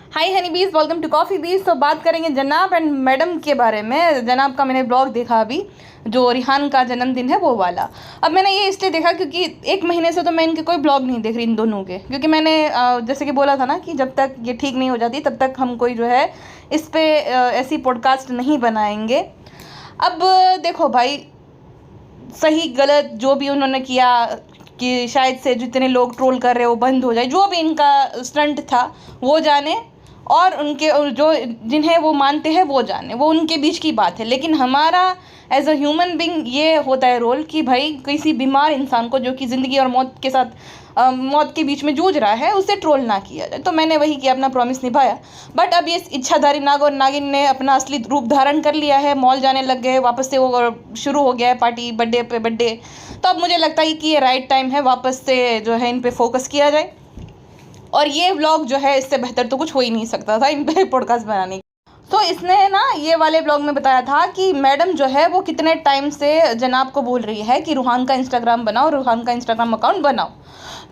हाय हनी बीज, welcome to coffee बीज। तो बात करेंगे जनाब एंड मैडम के बारे में। जनाब का मैंने ब्लॉग देखा अभी, जो रिहान का जन्मदिन है वो वाला। अब मैंने ये इसलिए देखा क्योंकि एक महीने से तो मैं इनके कोई ब्लॉग नहीं देख रही इन दोनों के, क्योंकि मैंने जैसे कि बोला था ना कि जब तक ये ठीक नहीं हो जाती तब तक हम कोई जो है इस पर ऐसी पॉडकास्ट नहीं बनाएंगे। अब देखो भाई, सही गलत जो भी उन्होंने किया कि शायद से जितने लोग ट्रोल कर रहे हो बंद हो जाए, जो भी इनका स्टंट था वो जाने, और उनके जो जिन्हें वो मानते हैं वो जाने, वो उनके बीच की बात है। लेकिन हमारा एज अ ह्यूमन बीइंग ये होता है रोल कि भाई किसी बीमार इंसान को जो कि ज़िंदगी और मौत के साथ मौत के बीच में जूझ रहा है उसे ट्रोल ना किया जाए। तो मैंने वही किया, अपना प्रॉमिस निभाया। बट अब ये इच्छाधारी नाग और नागिन ने अपना असली रूप धारण कर लिया है, मॉल जाने लग गए वापस से, वो शुरू हो गया है पार्टी, बर्थडे पे बर्थडे। तो अब मुझे लगता है कि ये राइट टाइम है वापस से जो है इन पे फोकस किया जाए। और ये व्लॉग जो है इससे बेहतर तो कुछ हो ही नहीं सकता था इन पे पॉडकास्ट बनाने की। तो इसने ना ये वाले ब्लॉग में बताया था कि मैडम जो है वो कितने टाइम से जनाब को बोल रही है कि रूहान का इंस्टाग्राम बनाओ, रूहान का इंस्टाग्राम अकाउंट बनाओ।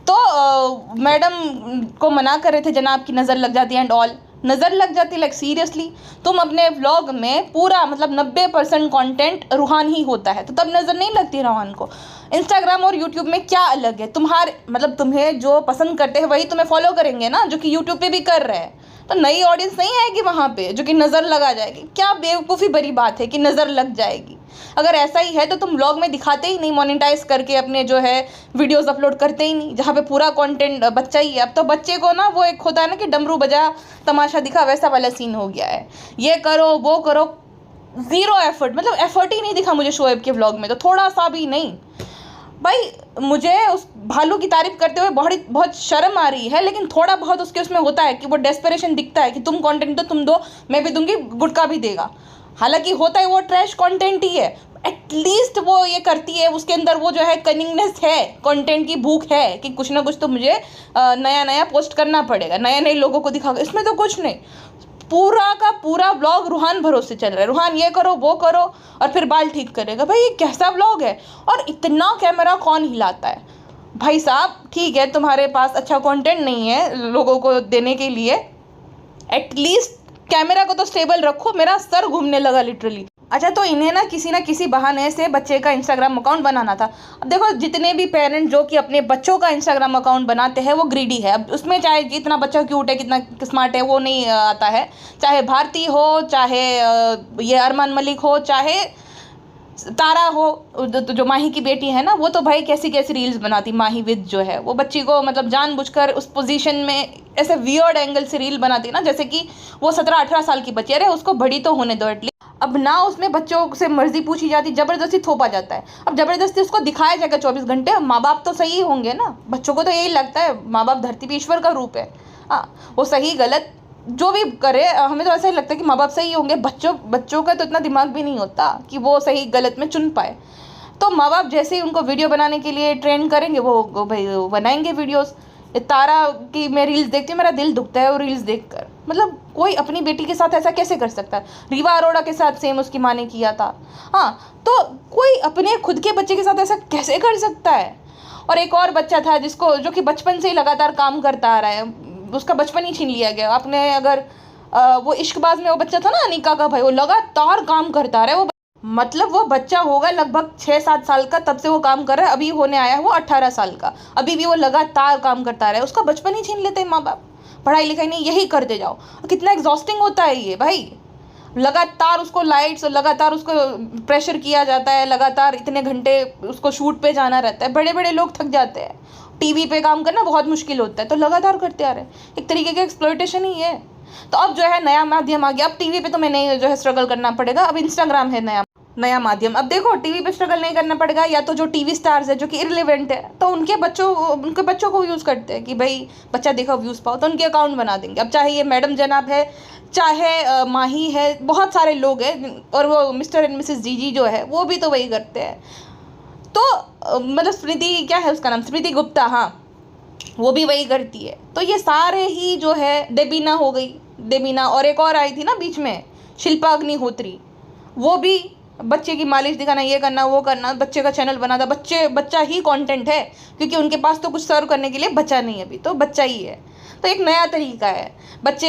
तो मैडम को मना कर रहे थे, जनाब की नज़र लग जाती है एंड ऑल। नज़र लग जाती, लाइक सीरियसली? तुम अपने व्लॉग में पूरा मतलब 90% कंटेंट रूहान ही होता है, तो तब नज़र नहीं लगती रूहान को? इंस्टाग्राम और यूट्यूब में क्या अलग है? तुम्हारे मतलब तुम्हें जो पसंद करते हैं वही तुम्हें फॉलो करेंगे ना, जो कि यूट्यूब पे भी कर रहे हैं। तो नई ऑडियंस नहीं आएगी वहाँ पे जो कि नज़र लगा जाएगी? क्या बेवकूफ़ी भरी बात है कि नज़र लग जाएगी। अगर ऐसा ही है तो तुम ब्लॉग में दिखाते ही नहीं, मोनेटाइज करके अपने जो है वीडियोस अपलोड करते ही नहीं, जहाँ पे पूरा कंटेंट बच्चा ही है। अब तो बच्चे को ना वो एक होता है ना कि डमरू बजा तमाशा दिखा, वैसा वाला सीन हो गया है। ये करो वो करो, ज़ीरो एफर्ट, मतलब एफर्ट ही नहीं दिखा मुझे शोएब के व्लॉग में, तो थोड़ा सा भी नहीं। भाई मुझे उस भालू की तारीफ करते हुए बहुत शर्म आ रही है, लेकिन थोड़ा बहुत उसके उसमें होता है कि वो डेस्परेशन दिखता है कि तुम कंटेंट दो, तुम दो, मैं भी दूंगी, गुटका भी देगा। हालांकि होता है वो ट्रैश कंटेंट ही है, एटलीस्ट वो ये करती है, उसके अंदर वो जो है कनिंगनेस है, कंटेंट की भूख है कि कुछ ना कुछ तो मुझे नया नया पोस्ट करना पड़ेगा, नए नए लोगों को दिखा। इसमें तो कुछ नहीं, पूरा का पूरा ब्लॉग रूहान भरोसे चल रहा है। रूहान ये करो वो करो और फिर बाल ठीक करेगा। भाई ये कैसा ब्लॉग है? और इतना कैमरा कौन हिलाता है भाई साहब? ठीक है तुम्हारे पास अच्छा कंटेंट नहीं है लोगों को देने के लिए, एटलीस्ट कैमरा को तो स्टेबल रखो। मेरा सर घूमने लगा लिटरली। अच्छा, तो इन्हें ना किसी बहाने से बच्चे का इंस्टाग्राम अकाउंट बनाना था। अब देखो, जितने भी पेरेंट जो कि अपने बच्चों का इंस्टाग्राम अकाउंट बनाते हैं वो ग्रीडी है। अब उसमें चाहे जितना बच्चा क्यूट है, कितना स्मार्ट है, वो नहीं आता है। चाहे भारती हो, चाहे ये अरमान मलिक हो, चाहे तारा हो, जो माही की बेटी है ना, वो तो भाई कैसी कैसी रील्स बनाती। माही विद जो है वो बच्ची को मतलब जानबूझकर उस पोजीशन में ऐसे वियर्ड एंगल से रील बनाती है ना, जैसे कि वो 17-18 साल की बच्ची है। अरे उसको बड़ी तो होने दो एटलीस्ट। अब ना उसमें बच्चों से मर्जी पूछी जाती, ज़बरदस्ती थोपा जाता है। अब ज़बरदस्ती उसको दिखाया जाएगा 24 घंटे। माँ बाप तो सही होंगे ना, बच्चों को तो यही लगता है माँ बाप धरती पे ईश्वर का रूप है। हाँ, वो सही गलत जो भी करे, हमें तो ऐसा ही लगता है कि माँ बाप सही होंगे। बच्चों का तो इतना दिमाग भी नहीं होता कि वो सही गलत में चुन पाए। तो माँ बाप जैसे ही उनको वीडियो बनाने के लिए ट्रेन करेंगे, वो भाई बनाएंगे वीडियोस। तारा की मैं रील्स देखती हूँ, मेरा दिल दुखता है वो रील्स देखकर। मतलब कोई अपनी बेटी के साथ ऐसा कैसे कर सकता है? रीवा अरोड़ा के साथ सेम उसकी माँ ने किया था। हाँ, तो कोई अपने खुद के बच्चे के साथ ऐसा कैसे कर सकता है? और एक और बच्चा था जिसको, जो कि बचपन से ही लगातार काम करता आ रहा है, उसका बचपन ही छीन लिया गया। आपने अगर वो इश्कबाज में वो बच्चा था ना, अनिका का भाई, वो लगातार काम करता आ रहा है। वो मतलब वो बच्चा होगा लगभग 6-7 साल का, तब से वो काम कर रहा है। अभी होने आया है वो 18 साल का, अभी भी वो लगातार काम करता रहा है। उसका बचपन ही छीन लेते हैं माँ बाप। पढ़ाई लिखाई नहीं, यही करते जाओ। कितना एग्जॉस्टिंग होता है ये भाई। लगातार उसको लाइट्स और लगातार उसको प्रेशर किया जाता है, लगातार इतने घंटे उसको शूट पे जाना रहता है। बड़े बड़े लोग थक जाते हैं, टीवी पे काम करना बहुत मुश्किल होता है, तो लगातार करते आ रहे हैं। एक तरीके का एक्सप्लॉयटेशन ही है। तो अब जो है नया माध्यम आ गया। अब टीवी पे तुम्हें नहीं जो है स्ट्रगल करना पड़ेगा, अब इंस्टाग्राम है नया माध्यम। अब देखो, टीवी पे स्ट्रगल नहीं करना पड़ेगा, या तो जो टीवी स्टार्स है जो कि इररिलेवेंट है, तो उनके बच्चों को यूज़ करते हैं कि भाई बच्चा देखो व्यूज़ पाओ, तो उनके अकाउंट बना देंगे। अब चाहे ये मैडम जनाब है, चाहे माही है, बहुत सारे लोग हैं, और वो मिस्टर एंड मिसेस जीजी जो है वो भी तो वही करते हैं। तो मतलब स्मृति, क्या है उसका नाम, स्मृति गुप्ता, हाँ, वो भी वही करती है। तो ये सारे ही जो है, देबीना हो गई, देबीना, और एक और आई थी ना बीच में, शिल्पा अग्निहोत्री, वो भी बच्चे की मालिश दिखाना, ये करना वो करना, बच्चे का चैनल बना था। बच्चा ही कंटेंट है, क्योंकि उनके पास तो कुछ सर्व करने के लिए बच्चा नहीं है, अभी तो बच्चा ही है। तो एक नया तरीका है, बच्चे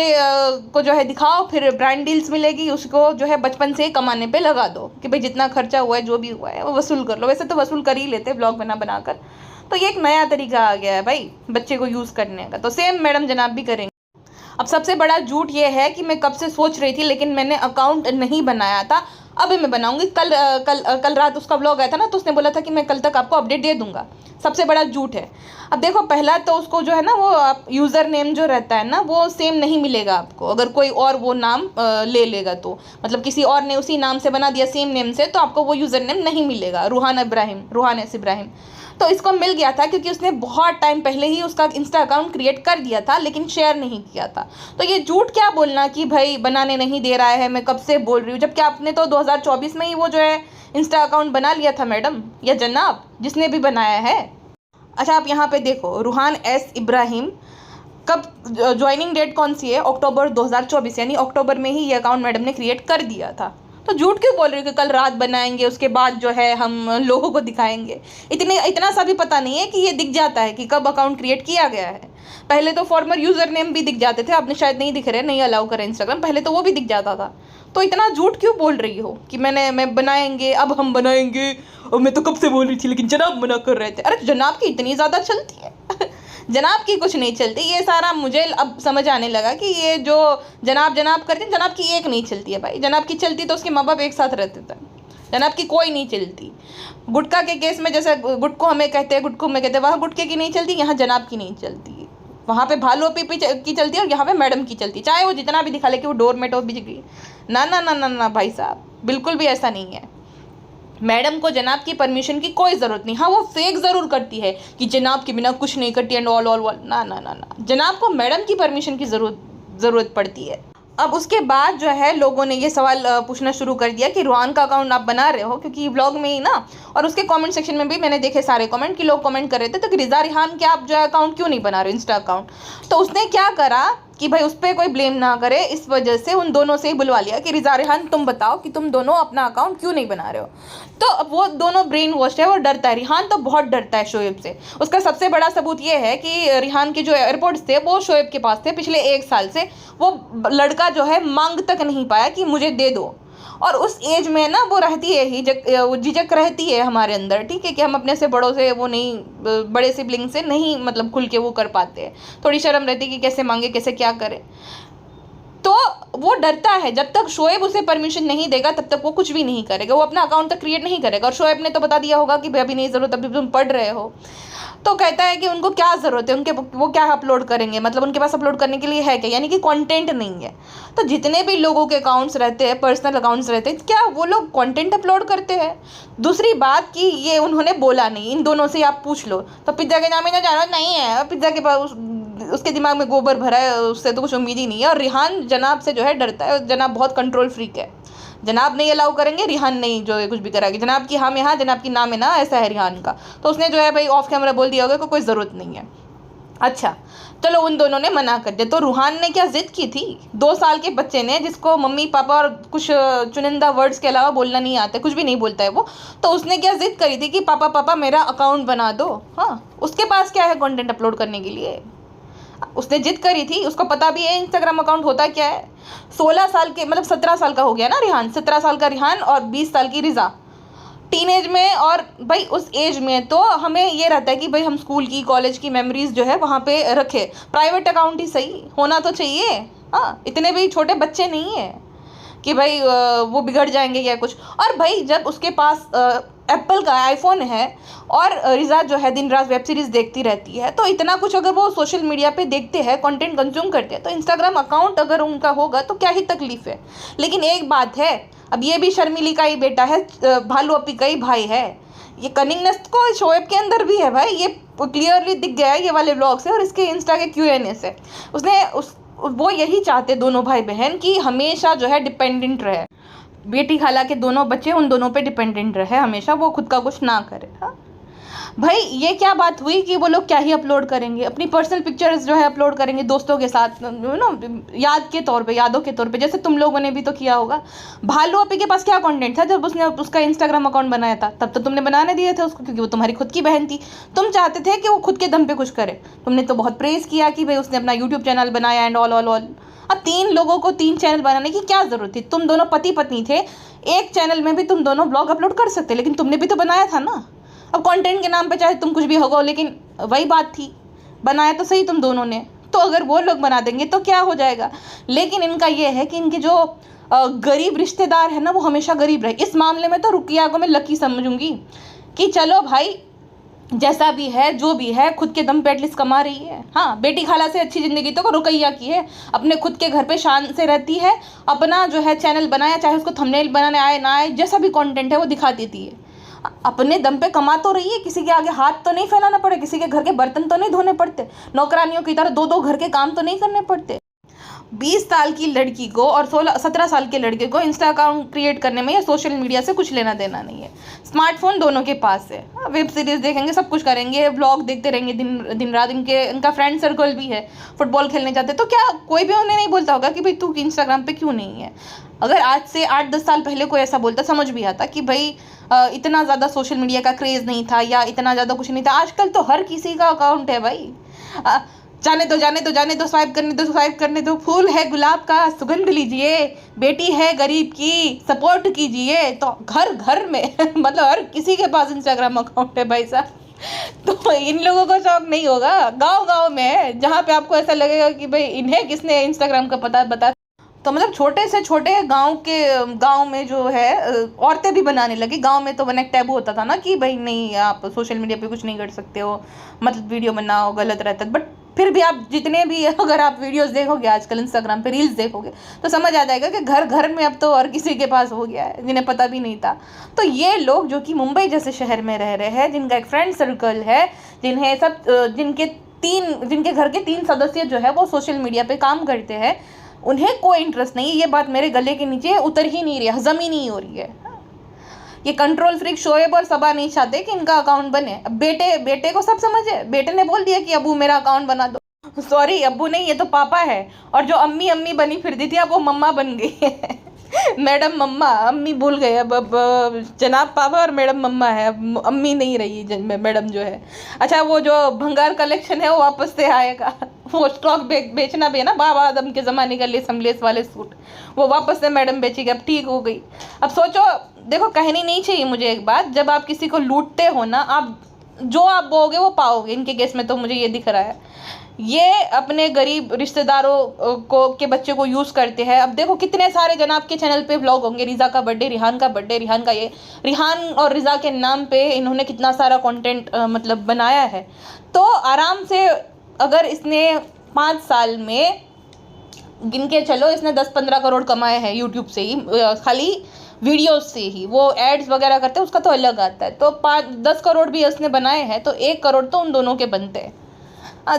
को जो है दिखाओ, फिर ब्रांड डील्स मिलेगी, उसको जो है बचपन से कमाने पे लगा दो कि भाई जितना खर्चा हुआ है जो भी हुआ है वो वसूल कर लो। वैसे तो वसूल कर ही लेते ब्लॉग बना कर, तो ये एक नया तरीका आ गया है भाई बच्चे को यूज़ करने का। तो सेम मैडम जनाब भी करेंगे। अब सबसे बड़ा झूठ ये है कि मैं कब से सोच रही थी लेकिन मैंने अकाउंट नहीं बनाया था, अब मैं बनाऊंगी। कल रात उसका व्लॉग आया था ना, तो उसने बोला था कि मैं कल तक आपको अपडेट दे दूंगा। सबसे बड़ा झूठ है। अब देखो, पहला तो उसको जो है ना वो यूज़र नेम जो रहता है ना वो सेम नहीं मिलेगा आपको, अगर कोई और वो नाम ले लेगा तो, मतलब किसी और ने उसी नाम से बना दिया सेम नेम से, तो आपको वो यूज़र नेम नहीं मिलेगा, रूहान एस इब्राहिम। तो इसको मिल गया था क्योंकि उसने बहुत टाइम पहले ही उसका इंस्टा अकाउंट क्रिएट कर दिया था लेकिन शेयर नहीं किया था। तो ये झूठ क्या बोलना कि भाई बनाने नहीं दे रहा है, मैं कब से बोल रही हूँ, जबकि आपने तो 2024 में ही वो जो है इंस्टा अकाउंट बना लिया था मैडम या जनाब, जिसने भी बनाया है। अच्छा, आप यहाँ पे देखो, रूहान एस इब्राहिम कब ज्वाइनिंग डेट कौन सी है, अक्टूबर 2024, यानी अक्टूबर में ही ये अकाउंट मैडम ने क्रिएट कर दिया था। तो झूठ क्यों बोल रही हो कि कल रात बनाएंगे उसके बाद जो है हम लोगों को दिखाएंगे। इतना सा भी पता नहीं है कि ये दिख जाता है कि कब अकाउंट क्रिएट किया गया है। पहले तो फॉर्मर यूज़र नेम भी दिख जाते थे, आपने शायद नहीं दिख रहे, नहीं अलाउ करें इंस्टाग्राम, पहले तो वो भी दिख जाता था। तो इतना झूठ क्यों बोल रही हो कि मैं बनाएंगे, अब हम बनाएंगे, और मैं तो कब से बोल रही थी लेकिन जनाब मना कर रहे थे। अरे जनाब की इतनी ज़्यादा चलती है जनाब की कुछ नहीं चलती। ये सारा मुझे अब समझ आने लगा कि ये जो जनाब करते हैं, जनाब की एक नहीं चलती है भाई। जनाब की चलती तो उसके माँ बाप एक साथ रहते थे, जनाब की कोई नहीं चलती। गुटखा के केस में जैसे गुटको में कहते हैं वहाँ गुटके की नहीं चलती, यहाँ जनाब की नहीं चलती। वहाँ पे भालू पी की चलती है और यहाँ पे मैडम की चलती है, चाहे वो जितना भी दिखा ले कि वो डोरमेट हो भी। ना ना ना ना ना भाई साहब, बिल्कुल भी ऐसा नहीं है। मैडम को जनाब की परमिशन की कोई ज़रूरत नहीं। हाँ, वो फेक ज़रूर करती है कि जनाब के बिना कुछ नहीं करती एंड ऑल ना ना ना ना, जनाब को मैडम की परमिशन की ज़रूरत पड़ती है। अब उसके बाद जो है लोगों ने ये सवाल पूछना शुरू कर दिया कि रूहान का अकाउंट आप बना रहे हो, क्योंकि व्लॉग में ही ना, और उसके कमेंट सेक्शन में भी मैंने देखे सारे कमेंट कि लोग कमेंट कर रहे थे तो कि रिजा रिहान के आप जो है अकाउंट क्यों नहीं बना रहे हो, इंस्टा अकाउंट। तो उसने क्या करा कि भाई उस पर कोई ब्लेम ना करे, इस वजह से उन दोनों से ही बुलवा लिया कि रिजा रिहान तुम बताओ कि तुम दोनों अपना अकाउंट क्यों नहीं बना रहे हो। तो वो दोनों ब्रेन वॉश है, वो डरता है। रिहान तो बहुत डरता है शोएब से। उसका सबसे बड़ा सबूत ये है कि रिहान के जो एयरपोर्ट्स थे वो शोएब के पास थे पिछले 1 साल से। वो लड़का जो है मांग तक नहीं पाया कि मुझे दे दो, और उस एज में ना वो रहती है ही वो झिझक रहती है हमारे अंदर, ठीक है, कि हम अपने से बड़ों से वो नहीं, बड़े सिबलिंग से नहीं मतलब खुल के वो कर पाते हैं, थोड़ी शर्म रहती है कि कैसे मांगे, कैसे क्या करे। तो वो डरता है, जब तक शोएब उसे परमिशन नहीं देगा तब तक वो कुछ भी नहीं करेगा, वो अपना अकाउंट तक क्रिएट नहीं करेगा। और शोएब ने तो बता दिया होगा कि भाई अभी नहीं ज़रूरत, अभी तुम पढ़ रहे हो। तो कहता है कि उनको क्या ज़रूरत है, वो क्या अपलोड करेंगे, मतलब उनके पास अपलोड करने के लिए है क्या, यानी कि कंटेंट नहीं है। तो जितने भी लोगों के अकाउंट्स रहते हैं, पर्सनल अकाउंट्स रहते हैं, क्या वो लोग कंटेंट अपलोड करते हैं? दूसरी बात कि ये उन्होंने बोला नहीं, इन दोनों से आप पूछ लो। तो पिज्ज़ा के नाम में जरूरत नहीं है, पिज्ज़ा के पास उसके दिमाग में गोबर भरा है, उससे तो कुछ उम्मीद ही नहीं है। और रिहान जनाब से जो है डरता है, जनाब बहुत कंट्रोल फ्रीक है। जनाब नहीं अलाउ करेंगे, रिहान नहीं जो है कुछ भी कराएगी। जनाब की हम यहाँ, जनाब की नाम है ना, ऐसा है रिहान का। तो उसने जो है भाई ऑफ कैमरा बोल दिया होगा कि कोई ज़रूरत नहीं है। अच्छा चलो, उन दोनों ने मना कर दिया। तो रूहान ने क्या जिद की थी, 2 साल के बच्चे ने, जिसको मम्मी पापा और कुछ चुनिंदा वर्ड्स के अलावा बोलना नहीं आता, कुछ भी नहीं बोलता है वो, तो उसने क्या जिद करी थी कि पापा मेरा अकाउंट बना दो। हाँ, उसके पास क्या है कंटेंट अपलोड करने के लिए, उसने जिद करी थी। उसको पता भी है इंस्टाग्राम अकाउंट होता क्या है। 16 साल के, मतलब 17 साल का हो गया ना रिहान, 17 साल का रिहान और 20 साल की रिजा, टीनेज में। और भाई उस एज में तो हमें ये रहता है कि भाई हम स्कूल की, कॉलेज की मेमोरीज जो है वहाँ पे रखे। प्राइवेट अकाउंट ही सही होना तो चाहिए। हाँ, इतने भी छोटे बच्चे नहीं है कि भाई वो बिगड़ जाएंगे या कुछ। और भाई जब उसके पास एप्पल का आईफोन है और रिजा जो है दिन रात वेब सीरीज़ देखती रहती है, तो इतना कुछ अगर वो सोशल मीडिया पे देखते हैं, कंटेंट कंज्यूम करते हैं, तो इंस्टाग्राम अकाउंट अगर उनका होगा तो क्या ही तकलीफ है। लेकिन एक बात है, अब ये भी शर्मिली का ही बेटा है, भालू अपी का ही भाई है। ये कनिंगनेस को शोएब के अंदर भी है भाई, ये क्लियरली दिख गया है ये वाले व्लॉग से और इसके इंस्टा के Q&A से। वो यही चाहते दोनों भाई बहन कि हमेशा जो है डिपेंडेंट रहे, बेटी खाला के दोनों बच्चे उन दोनों पे डिपेंडेंट रहे हमेशा, वो खुद का कुछ ना करे। हाँ, भाई ये क्या बात हुई कि वो लोग क्या ही अपलोड करेंगे, अपनी पर्सनल पिक्चर्स जो है अपलोड करेंगे दोस्तों के साथ, याद के तौर पे, यादों के तौर पे, जैसे तुम लोगों ने भी तो किया होगा। भालू अपी के पास क्या कंटेंट था जब उसने उसका इंस्टाग्राम अकाउंट बनाया था? तब तो तुमने बनाने दिए थे उसको, क्योंकि वो तुम्हारी खुद की बहन थी। तुम चाहते थे कि वो खुद के दम पे कुछ करे। तुमने तो बहुत प्रेज किया कि भाई उसने अपना यूट्यूब चैनल बनाया एंड ऑल ऑल ऑल। अब 3 लोगों को 3 चैनल बनाने की क्या जरूरत थी? तुम दोनों पति पत्नी थे, एक चैनल में भी तुम दोनों ब्लॉग अपलोड कर सकते, लेकिन तुमने भी तो बनाया था ना। अब कंटेंट के नाम पे चाहे तुम कुछ भी होगा, लेकिन वही बात थी, बनाया तो सही तुम दोनों ने। तो अगर वो लोग बना देंगे तो क्या हो जाएगा। लेकिन इनका ये है कि इनके जो गरीब रिश्तेदार है ना, वो हमेशा गरीब रहे। इस मामले में तो रुकिया को मैं लकी समझूंगी कि चलो भाई जैसा भी है, जो भी है, खुद के दम पे एटलीस्ट कमा रही है। हाँ, बेटी खाला से अच्छी ज़िंदगी तो रुकैया की है, अपने खुद के घर पे शान से रहती है, अपना जो है चैनल बनाया, चाहे उसको थंबनेल बनाने आए ना आए, जैसा भी कंटेंट है वो दिखा देती है। अपने दम पे कमा तो रही है, किसी के आगे हाथ तो नहीं फैलाना पड़े, किसी के घर के बर्तन तो नहीं धोने पड़ते, नौकरानियों की तरह 2-2 घर के काम तो नहीं करने पड़ते। 20 साल की लड़की को और 17 साल के लड़के को इंस्टा अकाउंट क्रिएट करने में या सोशल मीडिया से कुछ लेना देना नहीं है। स्मार्टफोन दोनों के पास है, वेब सीरीज़ देखेंगे, सब कुछ करेंगे, ब्लॉग देखते रहेंगे दिन रात। इनका फ्रेंड सर्कल भी है, फुटबॉल खेलने जाते, तो क्या कोई भी उन्हें नहीं बोलता होगा कि भाई तू इंस्टाग्राम पे क्यों नहीं है? अगर आज से 8-10 साल पहले कोई ऐसा बोलता, समझ भी आता कि भाई इतना ज़्यादा सोशल मीडिया का क्रेज़ नहीं था या इतना ज़्यादा कुछ नहीं था। आजकल तो हर किसी का अकाउंट है भाई। जाने दो, स्वाइप करने दो, फूल है गुलाब का सुगंध लीजिए, बेटी है गरीब की सपोर्ट कीजिए। तो घर घर में मतलब हर किसी के पास इंस्टाग्राम अकाउंट है भाई साहब। तो इन लोगों को शौक नहीं होगा? गांव में है जहाँ पे आपको ऐसा लगेगा कि भाई इन्हें किसने इंस्टाग्राम का पता बता। तो मतलब छोटे से छोटे गांव में जो है औरतें भी बनाने लगी। गांव में तो एक टैबू होता था ना कि भाई नहीं, आप सोशल मीडिया पे कुछ नहीं कर सकते हो, मतलब वीडियो बनाओ, गलत रहता है। बट फिर भी आप जितने भी अगर आप वीडियोस देखोगे आजकल इंस्टाग्राम पे, रील्स देखोगे, तो समझ आ जाएगा कि घर घर में अब तो हर किसी के पास हो गया है, जिन्हें पता भी नहीं था। तो ये लोग जो कि मुंबई जैसे शहर में रह रहे हैं, जिनका एक फ्रेंड सर्कल है, जिनके घर के 3 सदस्य जो है वो सोशल मीडिया पे काम करते हैं, उन्हें कोई इंटरेस्ट नहीं। ये बात मेरे गले के नीचे उतर ही नहीं रही, हजम ही नहीं हो रही है। ये कंट्रोल फ्रीक शोएब और सबा नहीं चाहते कि इनका अकाउंट बने। बेटे को सब समझ है, बेटे ने बोल दिया कि अबू मेरा अकाउंट बना दो। सॉरी, अब्बू नहीं, ये तो पापा है। और जो अम्मी बनी फिरती थी, अब वो मम्मा बन गई है। मैडम मम्मा, अम्मी भूल गए, अब जनाब पापा और मैडम मम्मा है, अब अम्मी नहीं रही मैडम जो है। अच्छा, वो जो भंगार कलेक्शन है वो वापस से आएगा, वो स्टॉक बेचना भी है ना, बाबा आदम के ज़माने का लेस वाले सूट, वो वापस से मैडम बेचेगी। अब ठीक हो गई। अब सोचो, देखो कहनी नहीं चाहिए मुझे एक बात, जब आप किसी को लूटते हो ना, आप जो आप बोगे वो पाओगे। इनके केस में तो मुझे ये दिख रहा है, ये अपने गरीब रिश्तेदारों के बच्चे को यूज़ करते हैं। अब देखो कितने सारे जनाब के चैनल पे व्लॉग होंगे, रिज़ा का बर्थडे, रिहान का बर्थडे, रिहान का ये, रिहान और रिज़ा के नाम पे इन्होंने कितना सारा कंटेंट मतलब बनाया है। तो आराम से अगर इसने 5 साल में गिन के चलो, इसने 10-15 करोड़ कमाए हैं यूट्यूब से ही, खाली वीडियोस से ही। वो एड्स वगैरह करते हैं, उसका तो अलग आता है। तो 5-10 करोड़ भी उसने बनाए हैं, तो 1 करोड़ तो उन दोनों के बनते हैं।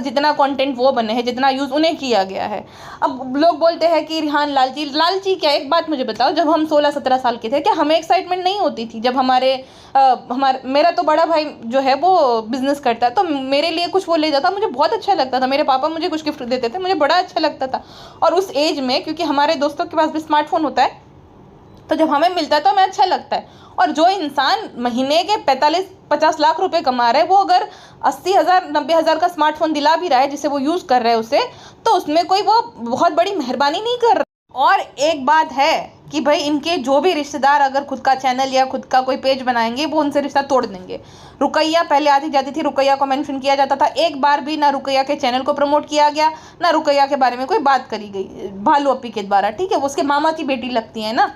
जितना कंटेंट वो बने हैं, जितना यूज़ उन्हें किया गया है। अब लोग बोलते हैं कि रिहान लालची क्या? एक बात मुझे बताओ, जब हम 16-17 साल के थे, क्या हमें एक्साइटमेंट नहीं होती थी? जब मेरा तो बड़ा भाई जो है वो बिज़नेस करता है, तो मेरे लिए कुछ वो ले जाता, मुझे बहुत अच्छा लगता था। मेरे पापा मुझे कुछ गिफ्ट देते थे, मुझे बड़ा अच्छा लगता था। और उस एज में, क्योंकि हमारे दोस्तों के पास भी स्मार्टफोन होता है, तो जब हमें मिलता है तो हमें अच्छा लगता है। और जो इंसान महीने के 45-50 लाख रुपए कमा रहा है, वो अगर 80,000-90,000 का स्मार्टफोन दिला भी रहा है जिसे वो यूज़ कर रहा है उसे, तो उसमें कोई वो बहुत बड़ी मेहरबानी नहीं कर रहा। और एक बात है कि भाई इनके जो भी रिश्तेदार अगर खुद का चैनल या खुद का कोई पेज बनाएंगे, वो उनसे रिश्ता तोड़ देंगे। रुकैया पहले आती जाती थी, रुकैया को मेंशन किया जाता था, एक बार भी ना रुकैया के चैनल को प्रमोट किया गया, ना रुकैया के बारे में कोई बात करी गई भालू अपी के द्वारा। ठीक है, वो उसके मामा की बेटी लगती है ना,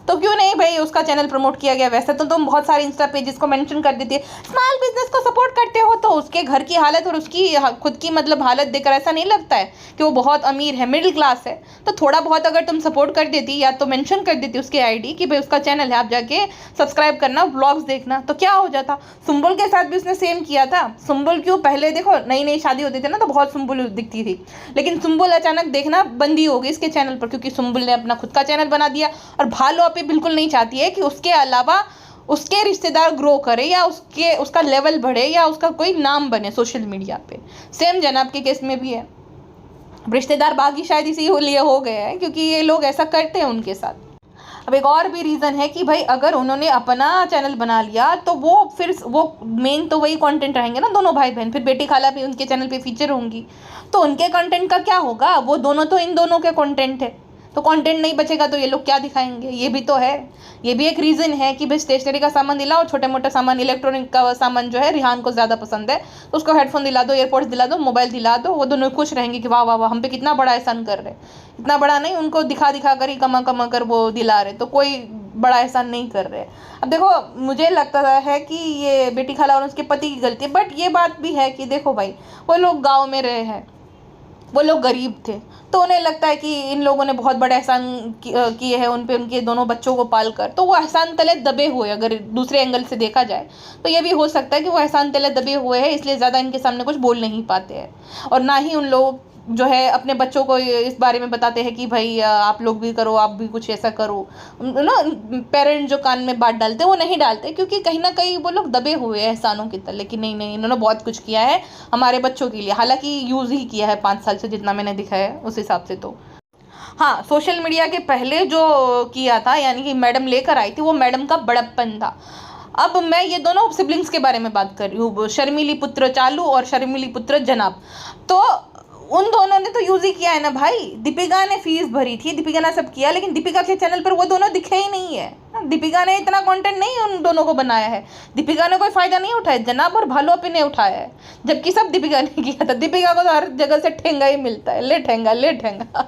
तो क्यों नहीं भाई उसका चैनल प्रमोट किया गया। वैसे तो तुम बहुत सारे इंस्टा पेजेस को मेंशन कर देती है, स्मॉल बिजनेस को सपोर्ट करते हो, तो उसके घर की हालत और उसकी खुद की मतलब हालत देखकर ऐसा नहीं लगता है कि वो बहुत अमीर है, मिडिल क्लास है। तो थोड़ा बहुत अगर तुम सपोर्ट कर देती या तो मेंशन कर देती उसके आईडी कि भाई उसका चैनल है, आप जाके सब्सक्राइब करना, व्लॉग्स देखना, तो क्या हो जाता। सुंबुल के साथ भी उसने सेम किया था। सुंबुल क्यों, पहले देखो नई शादी होती थी ना, तो बहुत सुंबुल दिखती थी, लेकिन सुंबुल अचानक देखना बंदी हो गई इसके चैनल पर, क्योंकि सुंबुल ने अपना खुद का चैनल बना दिया। और भालू अपी बिल्कुल नहीं चाहती है कि उसके अलावा उसके रिश्तेदार ग्रो करे या उसका लेवल बढ़े या उसका कोई नाम बने सोशल मीडिया पे। सेम जनाब के केस में भी है। रिश्तेदार बागी शायद इसीलिए हो गए हैं क्योंकि ये लोग ऐसा करते हैं उनके साथ। अब एक और भी रीज़न है कि भाई अगर उन्होंने अपना चैनल बना लिया तो वो मेन तो वही कंटेंट रहेंगे ना, दोनों भाई बहन। फिर बेटी खाला भी उनके चैनल पे फीचर होंगी, तो उनके कंटेंट का क्या होगा? वो दोनों तो इन दोनों के कंटेंट है, तो कंटेंट नहीं बचेगा तो ये लोग क्या दिखाएंगे? ये भी तो है। ये भी एक रीज़न है कि भाई स्टेशनरी का सामान दिलाओ, छोटे मोटे सामान, इलेक्ट्रॉनिक का सामान जो है रिहान को ज़्यादा पसंद है तो उसको हेडफोन दिला दो, एयरपोर्ट्स दिला दो, मोबाइल दिला दो। वो दोनों खुश रहेंगे कि वाह वाह वाह हम पे कितना बड़ा एहसान कर रहे। इतना बड़ा नहीं, उनको दिखा दिखा कर ही कमा कमा कर वो दिला रहे, तो कोई बड़ा एहसान नहीं कर रहे। अब देखो मुझे लगता है कि ये बेटी खाला और उसके पति की गलती है, बट ये बात भी है कि देखो भाई वो लोग गाँव में रहे हैं, वो लोग गरीब थे, तो उन्हें लगता है कि इन लोगों ने बहुत बड़ा एहसान किए हैं उन पे, उनके दोनों बच्चों को पाल कर, तो वो एहसान तले दबे हुए, अगर दूसरे एंगल से देखा जाए तो ये भी हो सकता है कि वो एहसान तले दबे हुए हैं, इसलिए ज़्यादा इनके सामने कुछ बोल नहीं पाते हैं। और ना ही उन लोग जो है अपने बच्चों को इस बारे में बताते हैं कि भाई आप लोग भी करो, आप भी कुछ ऐसा करो ना। पेरेंट्स जो कान में बात डालते हैं वो नहीं डालते, क्योंकि कहीं ना कहीं वो लोग दबे हुए हैं एहसानों की तरह कि नहीं नहीं इन्होंने बहुत कुछ किया है हमारे बच्चों के लिए, हालांकि यूज़ ही किया है 5 साल से, जितना मैंने दिखा है उस हिसाब से। तो हाँ, सोशल मीडिया के पहले जो किया था यानी कि मैडम लेकर आई थी, वो मैडम का बड़प्पन था। अब मैं ये दोनों सिबलिंग्स के बारे में बात कर रही हूँ, शर्मिली पुत्र चालू और शर्मिली पुत्र जनाब। तो उन दोनों ने तो यूज़ ही किया है ना भाई। दीपिका ने फीस भरी थी, दीपिका ने सब किया, लेकिन दीपिका के चैनल पर वो दोनों दिखे ही नहीं है। दीपिका ने इतना कंटेंट नहीं उन दोनों को बनाया है, दीपिका ने कोई फ़ायदा नहीं उठाया, जनाब और भालुपी ने उठाया है, जबकि सब दीपिका ने किया था। दीपिका को तो हर जगह से ठेंगा ही मिलता है, ले ठेंगा ले ठेंगा।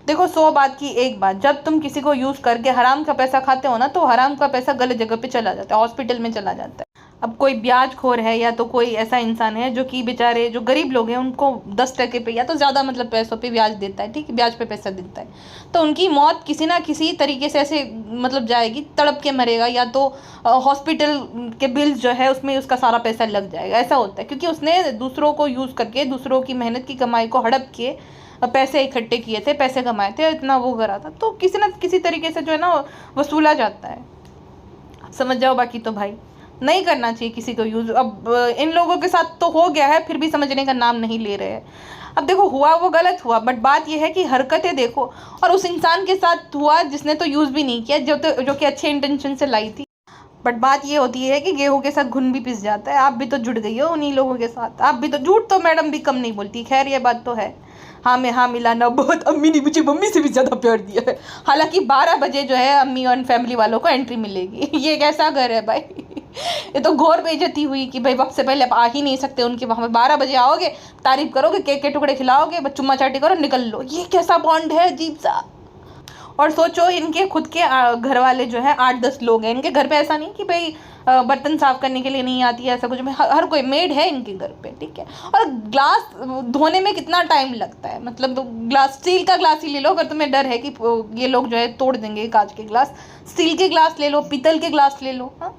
देखो 100 बात की एक बात, जब तुम किसी को यूज़ करके हराम का पैसा खाते हो ना, तो हराम का पैसा गलत जगह पे चला जाता है, हॉस्पिटल में चला जाता है। अब कोई ब्याज खोर है या तो कोई ऐसा इंसान है जो कि बेचारे जो गरीब लोग हैं उनको 10% पे या तो ज़्यादा मतलब पैसों पे ब्याज देता है, ठीक है, ब्याज पे पैसा देता है, तो उनकी मौत किसी ना किसी तरीके से ऐसे मतलब जाएगी, तड़प के मरेगा, या तो हॉस्पिटल के बिल्स जो है उसमें उसका सारा पैसा लग जाएगा। ऐसा होता है क्योंकि उसने दूसरों को यूज़ करके, दूसरों की मेहनत की कमाई को हड़प के पैसे इकट्ठे किए थे, पैसे कमाए थे, इतना वो करा था, तो किसी न किसी तरीके से जो है ना वसूला जाता है। समझ जाओ, बाकी तो भाई नहीं करना चाहिए किसी को यूज़। अब इन लोगों के साथ तो हो गया है, फिर भी समझने का नाम नहीं ले रहे हैं। अब देखो हुआ वो गलत हुआ, बट बात यह है कि हरकतें देखो, और उस इंसान के साथ हुआ जिसने तो यूज़ भी नहीं किया, जो कि अच्छे इंटेंशन से लाई थी। बट बात ये होती है कि गेहूं के साथ घुन भी पिस जाता है। आप भी तो जुड़ गई हो उन्हीं लोगों के साथ, आप भी तो, झूठ तो मैडम भी कम नहीं बोलती, खैर ये बात तो है। हाँ में हाँ मिलाना, बहुत अम्मी ने मुझे मम्मी से भी ज़्यादा प्यार दिया है। हालांकि 12 बजे जो है अम्मी और फैमिली वालों को एंट्री मिलेगी। ये कैसा घर है भाई? ये तो घोर बेइज्जती हुई कि भाई वक्त से पहले आप आ ही नहीं सकते उनके वहाँ पे। 12 बजे आओगे, तारीफ करोगे, केक के टुकड़े खिलाओगे, चुम्मा चाटी करो, निकल लो। ये कैसा बॉन्ड है अजीब सा। और सोचो इनके खुद के घर वाले जो है 8-10 लोग हैं इनके घर पे। ऐसा नहीं कि भाई बर्तन साफ करने के लिए नहीं आती है, ऐसा कुछ। हर कोई मेड है इनके घर पे, ठीक है। और ग्लास धोने में कितना टाइम लगता है, मतलब ग्लास, स्टील का ग्लास ही ले लो, अगर तुम्हें डर है कि ये लोग जो है तोड़ देंगे कांच के ग्लास, स्टील के ग्लास ले लो, पीतल के ग्लास ले लो। हाँ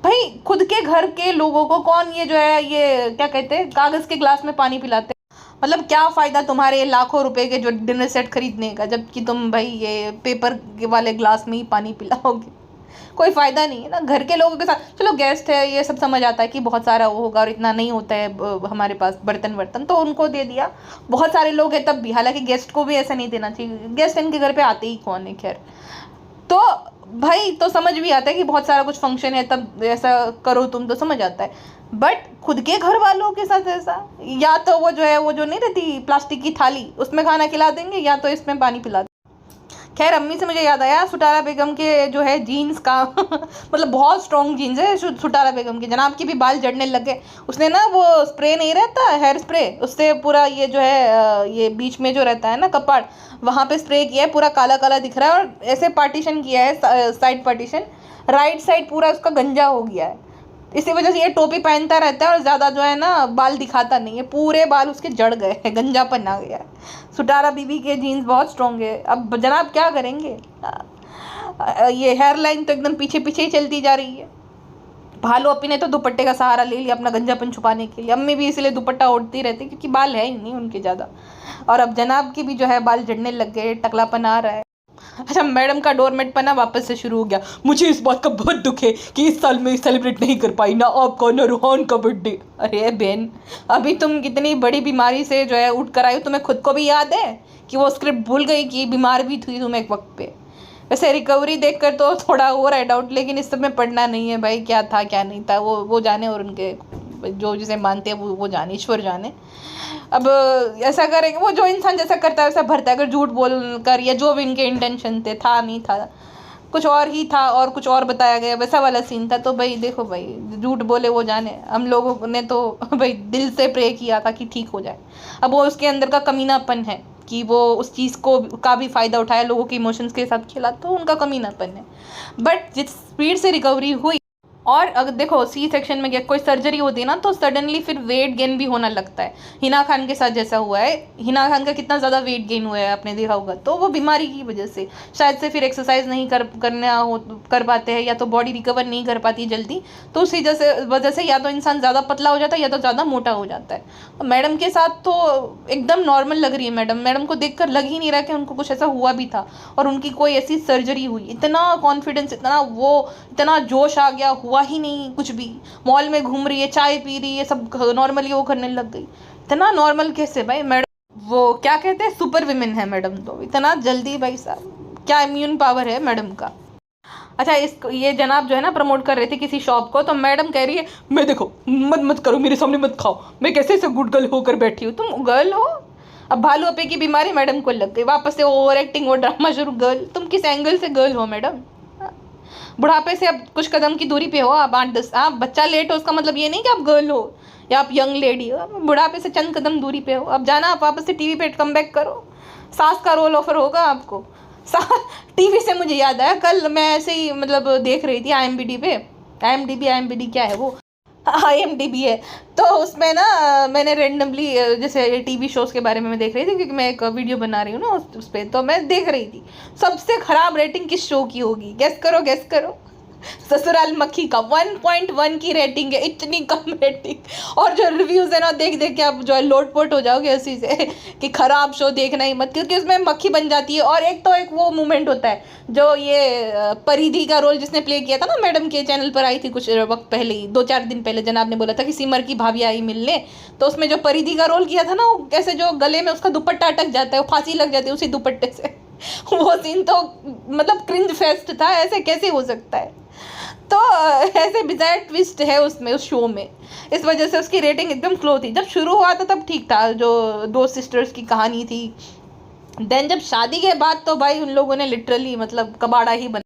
भाई, खुद के घर के लोगों को कौन ये जो है ये क्या कहते हैं कागज़ के ग्लास में पानी पिलाते हैं? मतलब क्या फ़ायदा तुम्हारे लाखों रुपए के जो डिनर सेट खरीदने का, जबकि तुम भाई ये पेपर के वाले ग्लास में ही पानी पिलाओगे? कोई फ़ायदा नहीं है ना। घर के लोगों के साथ चलो गेस्ट है, ये सब समझ आता है कि बहुत सारा वो होगा और इतना नहीं होता है हमारे पास बर्तन, तो उनको दे दिया। बहुत सारे लोग हैं तब भी, हालांकि गेस्ट को भी ऐसा नहीं देना चाहिए, गेस्ट इनके घर पे आते ही कौन है, खैर। तो भाई तो समझ भी आता है कि बहुत सारा कुछ फंक्शन है तब ऐसा करो तुम, तो समझ आता है। बट खुद के घर वालों के साथ ऐसा, या तो वो जो है वो जो नहीं रहती प्लास्टिक की थाली उसमें खाना खिला देंगे, या तो इसमें पानी पिला देंगे। खैर अम्मी से मुझे याद आया सुटारा बेगम के जो है जीन्स का मतलब बहुत स्ट्रॉन्ग जीन्स है सुटारा बेगम की। जनाब की भी बाल जड़ने लग गए, उसने ना वो स्प्रे नहीं रहता हेयर स्प्रे, उससे पूरा ये जो है ये बीच में जो रहता है ना कपाड़, वहाँ पे स्प्रे किया है, पूरा काला काला दिख रहा है, और ऐसे पार्टीशन किया है साइड पार्टीशन, राइट साइड पूरा उसका गंजा हो गया है। इसी वजह से ये टोपी पहनता रहता है और ज़्यादा जो है ना बाल दिखाता नहीं है, पूरे बाल उसके जड़ गए हैं, गंजापन आ गया है। सुटारा बीबी के जीन्स बहुत स्ट्रॉन्ग है। अब जनाब क्या करेंगे, ये हेयर लाइन तो एकदम पीछे पीछे ही चलती जा रही है। भालू अपी ने तो दुपट्टे का सहारा ले लिया अपना गंजापन छुपाने के लिए, अम्मी भी इसलिए दुपट्टा ओढ़ती रहती क्योंकि बाल है ही नहीं उनके ज़्यादा। और अब जनाब की भी जो है बाल जड़ने लग गए, टकलापन आ रहा है। अच्छा, मैडम का डोरमेट पना वापस से शुरू हो गया। मुझे इस बात का बहुत दुख है कि इस साल मैं सेलिब्रेट नहीं कर पाई, ना आपका ना रूहान का बर्थडे। अरे बहन, अभी तुम कितनी बड़ी बीमारी से जो है उठ कर आई हो, तुम्हें खुद को भी याद है कि वो स्क्रिप्ट भूल गई कि बीमार भी थी तुम एक वक्त पे। वैसे रिकवरी देखकर तो थोड़ा हो रहा है डाउट, लेकिन इस सब में पढ़ना नहीं है भाई, क्या था क्या नहीं था वो जाने, और उनके जो जिसे मानते हैं वो जाने, ईश्वर जाने। अब ऐसा करेंगे, वो जो इंसान जैसा करता है वैसा भरता है। अगर झूठ बोल कर या जो भी इनके इंटेंशन थे, था नहीं था, कुछ और ही था और कुछ और बताया गया, वैसा वाला सीन था, तो भाई देखो भाई, झूठ बोले वो जाने। हम लोगों ने तो भाई दिल से प्रे किया था कि ठीक हो जाए। अब वो उसके अंदर का कमीनापन है कि वो उस चीज़ को का भी फ़ायदा उठाया, लोगों के इमोशंस के साथ खेला, तो उनका कमीनापन है। बट जिस स्पीड से रिकवरी हुई, और अगर देखो सी सेक्शन में क्या कोई सर्जरी होती है ना, तो सडनली फिर वेट गेन भी होना लगता है। हिना खान के साथ जैसा हुआ है, हिना खान का कितना ज़्यादा वेट गेन हुआ है आपने देखा होगा, तो वो बीमारी की वजह से शायद से फिर एक्सरसाइज नहीं कर पाते हैं, या तो बॉडी रिकवर नहीं कर पाती जल्दी, तो उसी वजह से या तो इंसान ज़्यादा पतला हो जाता है या तो ज़्यादा मोटा हो जाता है। मैडम के साथ तो एकदम नॉर्मल लग रही है मैडम को देख कर लग ही नहीं रहा कि उनको कुछ ऐसा हुआ भी था, और उनकी कोई ऐसी सर्जरी हुई। इतना कॉन्फिडेंस, इतना जोश आ गया, हुआ ही नहीं कुछ भी। मॉल में घूम रही है, चाय पी रही है, सब नॉर्मली वो करने लग गई। इतना नॉर्मल कैसे भाई मैडम, वो क्या कहते हैं सुपर विमेन है मैडम, तो इतना जल्दी भाई साहब, क्या इम्यून पावर है मैडम का। अच्छा, ये जनाब जो है ना प्रमोट कर रहे थे किसी शॉप को, तो मैडम कह रही है मैं देखो मत करो, मेरे सामने मत खाओ, मैं कैसे से गुड गर्ल होकर बैठी हूँ। तुम गर्ल हो? अब भालू अपे की बीमारी मैडम को लग गई, वापस से ओवर एक्टिंग, वो ड्रामा शुरू। गर्ल, तुम किस एंगल से गर्ल हो मैडम? बुढ़ापे से अब कुछ कदम की दूरी पे हो आप, 8-10, आप बच्चा लेट हो उसका मतलब ये नहीं कि आप गर्ल हो या आप यंग लेडी हो। बुढ़ापे से चंद कदम दूरी पे हो, अब जाना आप वापस से टीवी पे कम बैक करो, सास का रोल ऑफर होगा आपको। टीवी से मुझे याद आया, कल मैं ऐसे ही मतलब देख रही थी IMDb पे, IMDb क्या है वो, IMDb है, तो उसमें ना मैंने रेंडमली जैसे टीवी शोज़ के बारे में मैं देख रही थी, क्योंकि मैं एक वीडियो बना रही हूँ ना उस पर, तो मैं देख रही थी सबसे ख़राब रेटिंग किस शो की होगी, गेस करो। ससुराल मक्खी का 1.1 की रेटिंग है, इतनी कम रेटिंग। और जो रिव्यूज़ है ना, देख के आप जो है लोटपोट हो जाओगे उसी से कि ख़राब शो देखना ही मत, क्योंकि उसमें मक्खी बन जाती है। और एक वो मोमेंट होता है जो ये परिधि का रोल जिसने प्ले किया था ना, मैडम के चैनल पर आई थी कुछ वक्त पहले ही, 2-4 दिन पहले, जनाब ने बोला था कि सिमर की भाभी आई मिलने, तो उसमें जो परिधि का रोल किया था ना, वो कैसे जो गले में उसका दुपट्टा अटक जाता है, वो फांसी लग जाती है उसी दुपट्टे से। वो सीन तो मतलब क्रिंज फेस्ट था, ऐसे कैसे हो सकता है। तो ऐसे बिजायर ट्विस्ट है उसमें, उस शो में, इस वजह से उसकी रेटिंग एकदम स्लो थी। जब शुरू हुआ था तब ठीक था, जो 2 सिस्टर्स की कहानी थी। देन जब शादी के बाद तो भाई उन लोगों ने लिटरली मतलब कबाड़ा ही बना।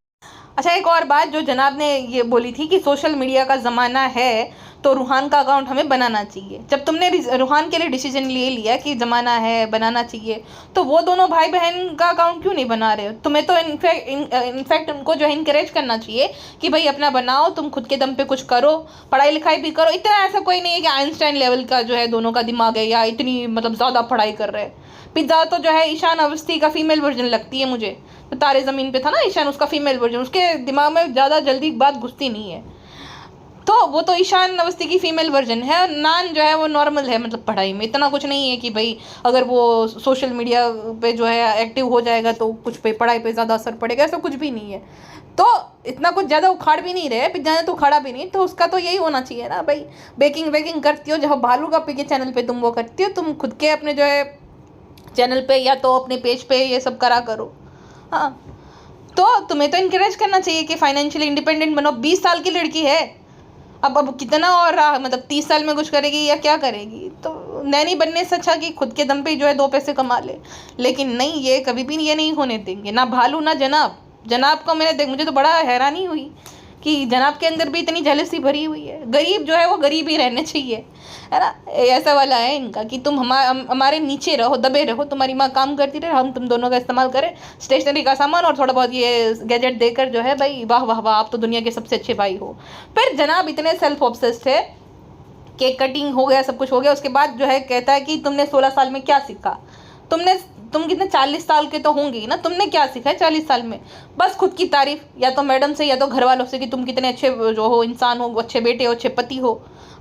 अच्छा, एक और बात जो जनाब ने ये बोली थी कि सोशल मीडिया का ज़माना है, तो रूहान का अकाउंट हमें बनाना चाहिए। जब तुमने रूहान के लिए डिसीजन ले लिया कि ज़माना है बनाना चाहिए, तो वो दोनों भाई बहन का अकाउंट क्यों नहीं बना रहे हो? तुम्हें तो इनफैक्ट उनको जो है इनकरेज करना चाहिए कि भाई अपना बनाओ, तुम खुद के दम पे कुछ करो, पढ़ाई लिखाई भी करो। इतना ऐसा कोई नहीं है कि आइंस्टाइन लेवल का जो है दोनों का दिमाग है, या इतनी मतलब ज़्यादा पढ़ाई कर रहे हैं। पिज़्ज़ा तो जो है ईशान अवस्थी का फीमेल वर्जन लगती है मुझे, तो तारे ज़मीन पे था ना ईशान, उसका फीमेल वर्जन, उसके दिमाग में ज़्यादा जल्दी बात घुसती नहीं है, तो वो तो ईशान अवस्थी की फीमेल वर्जन है। और नान जो है वो नॉर्मल है, मतलब पढ़ाई में इतना कुछ नहीं है कि भाई अगर वो सोशल मीडिया पे जो है एक्टिव हो जाएगा तो कुछ पे पढ़ाई पे ज़्यादा असर पड़ेगा, ऐसा कुछ भी नहीं है। तो इतना कुछ ज़्यादा उखाड़ भी नहीं रहे, पिज्जा तो उखाड़ा भी नहीं, तो उसका तो यही होना चाहिए ना भाई, बेकिंग करती हो जहाँ भालू का के चैनल पे तुम वो करती हो, तुम खुद के अपने जो है चैनल पे या तो अपने पेज पे ये सब करा करो। हाँ, तो तुम्हें तो इनकरेज करना चाहिए कि फाइनेंशियली इंडिपेंडेंट बनो। 20 साल की लड़की है, अब कितना और रहा, मतलब 30 साल में कुछ करेगी या क्या करेगी? तो नैनी बनने से अच्छा कि खुद के दम पे जो है 2 पैसे कमा ले। लेकिन नहीं, ये कभी भी ये नहीं होने देंगे, ना भालू ना जनाब को मैंने मुझे तो बड़ा हैरानी हुई कि जनाब के अंदर भी इतनी जेलसी भरी हुई है। गरीब जो है वो गरीब ही रहने चाहिए, है ना, ऐसा वाला है इनका कि तुम हमारे नीचे रहो, दबे रहो, तुम्हारी माँ काम करती रहे, हम तुम दोनों का इस्तेमाल करें, स्टेशनरी का सामान और थोड़ा बहुत ये गैजेट देकर जो है भाई वाह वाह वाह, आप तो दुनिया के सबसे अच्छे भाई हो। फिर जनाब इतने सेल्फ ऑब्सेस्ड है, केक कटिंग हो गया, सब कुछ हो गया, उसके बाद जो है कहता है कि तुमने 16 साल में क्या सीखा? तुम कितने 40 साल के तो होंगे ही ना, तुमने क्या सीखा है 40 साल में? बस खुद की तारीफ, या तो मैडम से या तो घर वालों से कि तुम कितने अच्छे जो हो इंसान हो, अच्छे बेटे हो, अच्छे पति हो।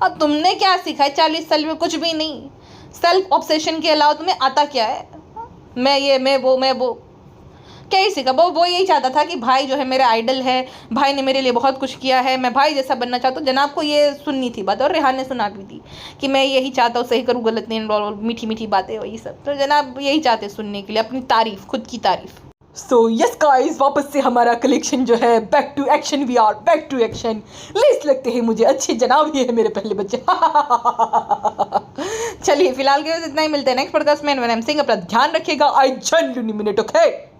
अब तुमने क्या सीखा है 40 साल में? कुछ भी नहीं। सेल्फ ऑब्सेशन के अलावा तुम्हें आता क्या है? मैं ये मैं वो क्या ही सीखा, वो यही चाहता था कि भाई जो है मेरा आइडल है, भाई ने मेरे लिए बहुत कुछ किया है, मैं भाई जैसा बनना चाहता हूँ। जनाब को ये सुननी थी बात, और रेहान ने सुना भी थी कि मैं यही चाहता हूँ, सही करूँ गलत नहीं, मीठी मीठी बातें वही सब। तो जनाब यही चाहते सुनने के लिए अपनी तारीफ, खुद की तारीफ। सो यस गाइस, वापस से हमारा कलेक्शन जो है back to action, we are back to action. लेस लगते हैं मुझे अच्छे, जनाब ये है मेरे पहले बच्चे। चलिए फिलहाल के इतना ही, मिलते हैं नेक्स्ट पॉडकास्ट में। अपना ध्यान रखिएगा। I genuinely mean it, okay.